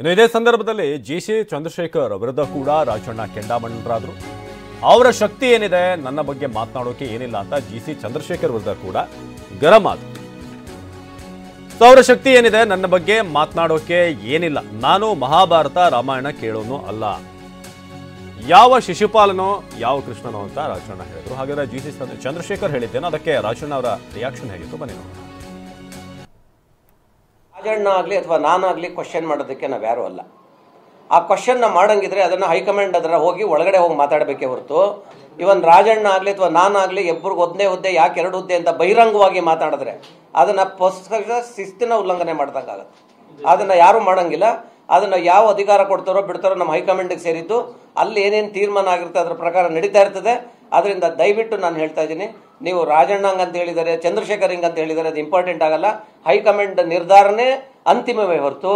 ಇನ್ನು ಇದೇ ಸಂದರ್ಭದಲ್ಲಿ ಜಿಸಿ ಚಂದ್ರಶೇಖರ್ ವಿರುದ್ಧ ಕೂಡ ರಾಜಣ್ಣ ಕೆಂಡಾಮಂಡರಾದರು. ಅವರ ಶಕ್ತಿ ಏನಿದೆ, ನನ್ನ ಬಗ್ಗೆ ಮಾತನಾಡೋಕೆ ಏನಿಲ್ಲ ಅಂತ ಜಿಸಿ ಚಂದ್ರಶೇಖರ್ ವಿರುದ್ಧ ಕೂಡ ಗರಂ ಆದರು. ಅವರ ಶಕ್ತಿ ಏನಿದೆ, ನನ್ನ ಬಗ್ಗೆ ಮಾತನಾಡೋಕೆ ಏನಿಲ್ಲ, ನಾನು ಮಹಾಭಾರತ ರಾಮಾಯಣ ಕೇಳೋನು ಅಲ್ಲ, ಯಾವ ಶಿಶುಪಾಲನೋ ಯಾವ ಕೃಷ್ಣನೋ ಅಂತ ರಾಜಣ್ಣ ಹೇಳಿದ್ರು. ಹಾಗಾದ್ರೆ ಜಿಸಿ ಚಂದ್ರಶೇಖರ್ ಹೇಳಿದ್ದೇನೋ, ಅದಕ್ಕೆ ರಾಜಣ್ಣ ಅವರ ರಿಯಾಕ್ಷನ್ ಹೇಗಿತ್ತು ಬನ್ನಿ ನೋಡೋಣ. ರಾಜಣ್ಣ ಆಗಲಿ ಅಥವಾ ನಾನಾಗಲಿ ಕ್ವಶನ್ ಮಾಡೋದಕ್ಕೆ ನಾವು ಯಾರೂ ಅಲ್ಲ. ಆ ಕ್ವಶನ್ನ ಮಾಡಂಗಿದ್ರೆ ಅದನ್ನು ಹೈಕಮಾಂಡ್ ಅದರ ಹೋಗಿ ಒಳಗಡೆ ಹೋಗಿ ಮಾತಾಡಬೇಕೇ ಹೊರತು ಇವನ್ ರಾಜಣ್ಣ ಆಗಲಿ ಅಥವಾ ನಾನಾಗಲಿ ಇಬ್ಬರಿಗೆ ಒಂದೇ ಹುದ್ದೆ ಯಾಕೆ ಎರಡು ಹುದ್ದೆ ಅಂತ ಬಹಿರಂಗವಾಗಿ ಮಾತಾಡಿದ್ರೆ ಅದನ್ನು ಪುಸ್ತಕ ಶಿಸ್ತಿನ ಉಲ್ಲಂಘನೆ ಮಾಡ್ದಂಗಾಗತ್ತೆ. ಅದನ್ನು ಯಾರೂ ಮಾಡೋಂಗಿಲ್ಲ. ಅದನ್ನು ಯಾವ ಅಧಿಕಾರ ಕೊಡ್ತಾರೋ ಬಿಡ್ತಾರೋ ನಮ್ಮ ಹೈಕಮಾಂಡಿಗೆ ಸೇರಿದ್ದು, ಅಲ್ಲಿ ಏನೇನು ತೀರ್ಮಾನ ಆಗಿರುತ್ತೆ ಅದರ ಪ್ರಕಾರ ನಡೀತಾ ಇರ್ತದೆ. ಅದರಿಂದ ದಯವಿಟ್ಟು ನಾನು ಹೇಳ್ತಾ ಇದ್ದೀನಿ, ನೀವು ರಾಜಣ್ಣ ಹಂಗಂತ ಹೇಳಿದ್ದಾರೆ, ಚಂದ್ರಶೇಖರ್ ಹಿಂಗಂತ ಹೇಳಿದ್ದಾರೆ, ಅದು ಇಂಪಾರ್ಟೆಂಟ್ ಆಗಲ್ಲ. ಹೈಕಮಾಂಡ್ ನಿರ್ಧಾರನೇ ಅಂತಿಮವೇ ಹೊರತು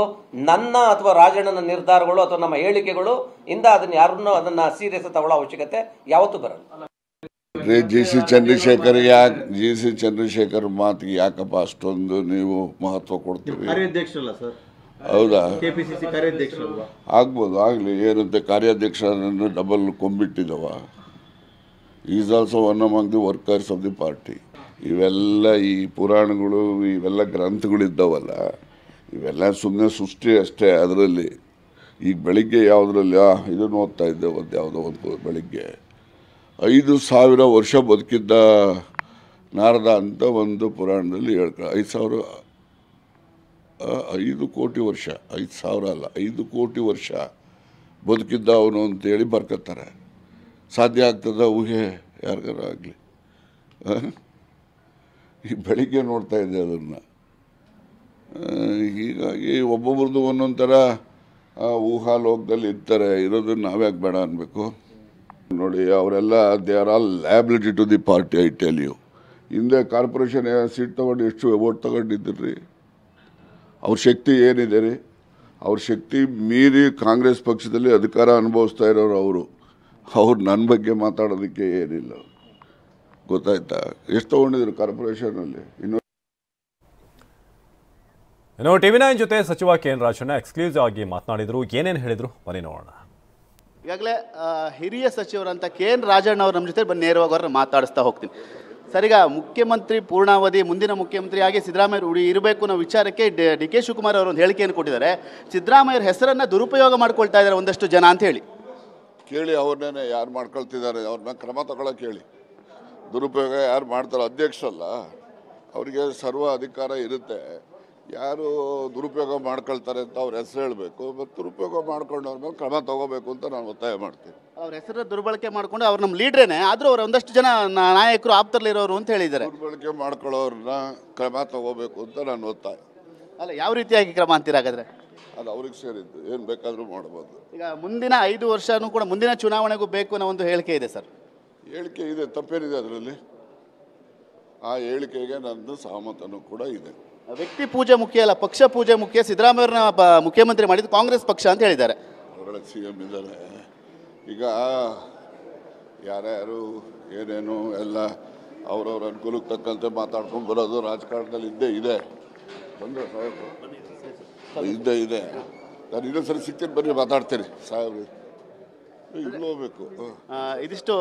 ನನ್ನ ಅಥವಾ ರಾಜಣ್ಣನ ನಿರ್ಧಾರಗಳು ಅಥವಾ ನಮ್ಮ ಹೇಳಿಕೆಗಳು ಇಂದ ಅದನ್ನ ಯಾರನ್ನೂ ಅದನ್ನ ಸೀರಿಯಸ್ ತಗೊಳ್ಳೋ ಅವಶ್ಯಕತೆ ಯಾವತ್ತೂ ಬರಲ್ಲ. ಜಿಸಿ ಚಂದ್ರಶೇಖರ್ ಮಾತಿಗೆ ಯಾಕಪ್ಪ ಅಷ್ಟೊಂದು ನೀವು ಮಹತ್ವ ಕೊಡ್ತೀರಿ? ಕಾರ್ಯಾಧ್ಯಕ್ಷರಲ್ಲ ಸರ್? ಹೌದಾ, ಕೆಪಿಸಿಸಿ ಕಾರ್ಯಾಧ್ಯಕ್ಷರಲ್ಲ? ಆಗ್ಬೋದು, ಆಗಲಿ. ಏನಂತೆ ಕಾರ್ಯಾಧ್ಯಕ್ಷರನ್ನು ಡಬಲ್ ಕೊಂಬಿಟ್ಟಿದವ. Is also one among the workers of the party. ಇವೆಲ್ಲ ಈ ಪುರಾಣಗಳು, ಇವೆಲ್ಲ ಗ್ರಂಥಗಳಿದ್ದಾವಲ್ಲ, ಇವೆಲ್ಲ ಸುಮ್ಮನೆ ಸೃಷ್ಟಿ ಅಷ್ಟೇ. ಅದರಲ್ಲಿ ಈಗ ಬೆಳಿಗ್ಗೆ ಯಾವುದರಲ್ಲಿ ಇದನ್ನು ಓದ್ತಾ ಇದ್ದೆ, ಯಾವುದೋ ಒಂದು ಬೆಳಿಗ್ಗೆ 5,000 ವರ್ಷ ಬದುಕಿದ್ದ ನಾರದ ಅಂತ ಒಂದು ಪುರಾಣದಲ್ಲಿ 5 ಕೋಟಿ ವರ್ಷ, 5,000 ಅಲ್ಲ 5 ಕೋಟಿ ವರ್ಷ ಬದುಕಿದ್ದ ಅವನು ಅಂತೇಳಿ ಬರ್ಕತ್ತಾರೆ. ಸಾಧ್ಯ ಆಗ್ತದ ಊಹೆ ಯಾರಿಗಾರ ಆಗಲಿ? ಈ ಬೆಳಿಗ್ಗೆ ನೋಡ್ತಾ ಇದ್ದೆ ಅದನ್ನು. ಹೀಗಾಗಿ ಒಬ್ಬೊಬ್ರದ್ದು ಒಂದೊಂದು ಥರ ಊಹಾಲೋಕದಲ್ಲಿ ಇರ್ತಾರೆ. ಇರೋದನ್ನು ನಾವ್ಯಾಕೆ ಬೇಡ ಅನ್ಬೇಕು? ನೋಡಿ, ಅವರೆಲ್ಲ they are all liability to the party. I tell you. ಹಿಂದೆ ಕಾರ್ಪೊರೇಷನ್ ಸೀಟ್ ತೊಗೊಂಡು ಎಷ್ಟು ಓಟ್ ತೊಗೊಂಡಿದ್ದೀರಿ? ಅವ್ರ ಶಕ್ತಿ ಏನಿದೆ ರೀ? ಅವ್ರ ಶಕ್ತಿ ಮೀರಿ ಕಾಂಗ್ರೆಸ್ ಪಕ್ಷದಲ್ಲಿ ಅಧಿಕಾರ ಅನುಭವಿಸ್ತಾ ಇರೋರು ಅವ್ರು ನನ್ನ ಬಗ್ಗೆ ಮಾತಾಡೋದಕ್ಕೆ ಏನಿಲ್ಲ. ಗೊತ್ತಾಯ್ತಾ? ಎಷ್ಟು ತೊಗೊಂಡಿದ್ರು ಕಾರ್ಪೊರೇಷನಲ್ಲಿ? ಇನ್ನು ಟಿವಿ9 ಜೊತೆ ಸಚಿವ ಕೆ.ಎನ್. ರಾಜಣ್ಣ ಎಕ್ಸ್ಕ್ಲೂಸಿವ್ ಆಗಿ ಮಾತನಾಡಿದ್ರು. ಏನೇನು ಹೇಳಿದ್ರು ಬನ್ನಿ ನೋಡೋಣ. ಈಗಾಗಲೇ ಹಿರಿಯ ಸಚಿವರಂತ ಕೆ.ಎನ್. ರಾಜಣ್ಣ ಅವರು ನಮ್ಮ ಜೊತೆ ಬಂದು ನೇರವಾಗಿ ಅವ್ರನ್ನ ಮಾತಾಡಿಸ್ತಾ ಹೋಗ್ತೀನಿ. ಸರ್, ಈಗ ಮುಖ್ಯಮಂತ್ರಿ ಪೂರ್ಣಾವಧಿ ಮುಂದಿನ ಮುಖ್ಯಮಂತ್ರಿಯಾಗಿ ಸಿದ್ದರಾಮಯ್ಯ ಇರಬೇಕು ಅನ್ನೋ ವಿಚಾರಕ್ಕೆ ಡಿ ಕೆ ಶಿವಕುಮಾರ್ ಅವರು ಒಂದು ಹೇಳಿಕೆಯನ್ನು ಕೊಟ್ಟಿದ್ದಾರೆ. ಸಿದ್ದರಾಮಯ್ಯರ ಹೆಸರನ್ನು ದುರುಪಯೋಗ ಮಾಡ್ಕೊಳ್ತಾ ಇದ್ದಾರೆ ಒಂದಷ್ಟು ಜನ ಅಂತ ಹೇಳಿ. ಕೇಳಿ, ಅವ್ರನ್ನೇ ಯಾರು ಮಾಡ್ಕೊಳ್ತಿದ್ದಾರೆ ಅವ್ರನ್ನ ಕ್ರಮ ತಗೊಳ್ಳೋಕೆ ಹೇಳಿ. ದುರುಪಯೋಗ ಯಾರು ಮಾಡ್ತಾರೋ ಅಧ್ಯಕ್ಷರಲ್ಲ, ಅವರಿಗೆ ಸರ್ವ ಅಧಿಕಾರ ಇರುತ್ತೆ. ಯಾರು ದುರುಪಯೋಗ ಮಾಡ್ಕೊಳ್ತಾರೆ ಅಂತ ಅವ್ರ ಹೆಸರು ಹೇಳಬೇಕು, ಮತ್ತು ದುರುಪಯೋಗ ಮಾಡ್ಕೊಂಡವ್ರ ಮೇಲೆ ಕ್ರಮ ತಗೋಬೇಕು ಅಂತ ನಾನು ಒತ್ತಾಯ ಮಾಡ್ತೀನಿ. ಅವ್ರ ಹೆಸರು ದುರ್ಬಳಕೆ ಮಾಡ್ಕೊಂಡು ಅವ್ರು ನಮ್ಮ ಲೀಡ್ರೇನೆ, ಆದರೂ ಅವ್ರು ಒಂದಷ್ಟು ಜನ ನಾಯಕರು ಆಪ್ತರಲ್ಲಿರೋರು ಅಂತ ಹೇಳಿದ್ದಾರೆ. ದುರ್ಬಳಕೆ ಮಾಡ್ಕೊಳ್ಳೋರನ್ನ ಕ್ರಮ ತಗೋಬೇಕು ಅಂತ ನಾನು ಒತ್ತಾಯ. ಅಲ್ಲ, ಯಾವ ರೀತಿಯಾಗಿ ಕ್ರಮ ಅಂತೀರಾಗಾದ್ರೆ? ಅದು ಅವ್ರಿಗೆ ಸೇರಿದ್ದು, ಏನು ಬೇಕಾದರೂ ಮಾಡ್ಬೋದು. ಈಗ ಮುಂದಿನ 5 ವರ್ಷನೂ ಕೂಡ ಮುಂದಿನ ಚುನಾವಣೆಗೂ ಬೇಕು ಅನ್ನೋ ಒಂದು ಹೇಳಿಕೆ ಇದೆ ಸರ್. ಹೇಳಿಕೆ ಇದೆ, ತಪ್ಪೇನಿದೆ ಅದರಲ್ಲಿ? ಆ ಹೇಳಿಕೆಗೆ ನನ್ನದು ಸಹಮತನೂ ಕೂಡ ಇದೆ. ವ್ಯಕ್ತಿ ಪೂಜೆ ಮುಖ್ಯ ಅಲ್ಲ, ಪಕ್ಷ ಪೂಜೆ ಮುಖ್ಯ. ಸಿದ್ದರಾಮಯ್ಯವ್ರನ್ನ ಮುಖ್ಯಮಂತ್ರಿ ಮಾಡಿದ್ದು ಕಾಂಗ್ರೆಸ್ ಪಕ್ಷ ಅಂತ ಹೇಳಿದ್ದಾರೆ. ಅವರ CM ಇದ್ದಾರೆ. ಈಗ ಯಾರ್ಯಾರು ಏನೇನು ಎಲ್ಲ ಅವ್ರವ್ರ ಅನುಕೂಲಕ್ಕೆ ತಕ್ಕಂತೆ ಮಾತಾಡ್ಕೊಂಡು ಬರೋದು ರಾಜಕಾರಣದಲ್ಲಿ ಇದೆ. ಬಂದರೆ ಸಾಹೇಬ್ರು ಇದೆ. ನಾನು ಇನ್ನೊಂದು ಸರಿ ಸಿಗ್ತೀನಿ, ಬನ್ನಿ ಮಾತಾಡ್ತೀನಿ ಸಾಹೇಬ್ರಿ. ಇಲ್ಲೂ ಹೋಗ್ಬೇಕು. ಇದಿಷ್ಟು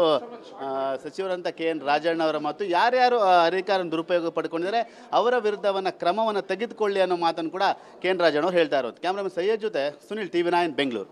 ಸಚಿವರಂತ ಕೆ.ಎನ್. ರಾಜಣ್ಣ ಅವರ ಮಾತು. ಯಾರ್ಯಾರು ಅಧಿಕಾರ ದುರುಪಯೋಗ ಪಡ್ಕೊಂಡಿದ್ದಾರೆ ಅವರ ವಿರುದ್ಧವನ್ನು ಕ್ರಮವನ್ನು ತೆಗೆದುಕೊಳ್ಳಿ ಅನ್ನೋ ಮಾತನ್ನು ಕೂಡ ಕೆ.ಎನ್. ರಾಜಣ್ಣ ಅವರು ಹೇಳ್ತಾ ಇರೋದು. ಕ್ಯಾಮ್ರಾಮನ್ ಸೈಯದ್ ಜೊತೆ ಸುನಿಲ್, ಟಿವಿ9 ಬೆಂಗಳೂರು.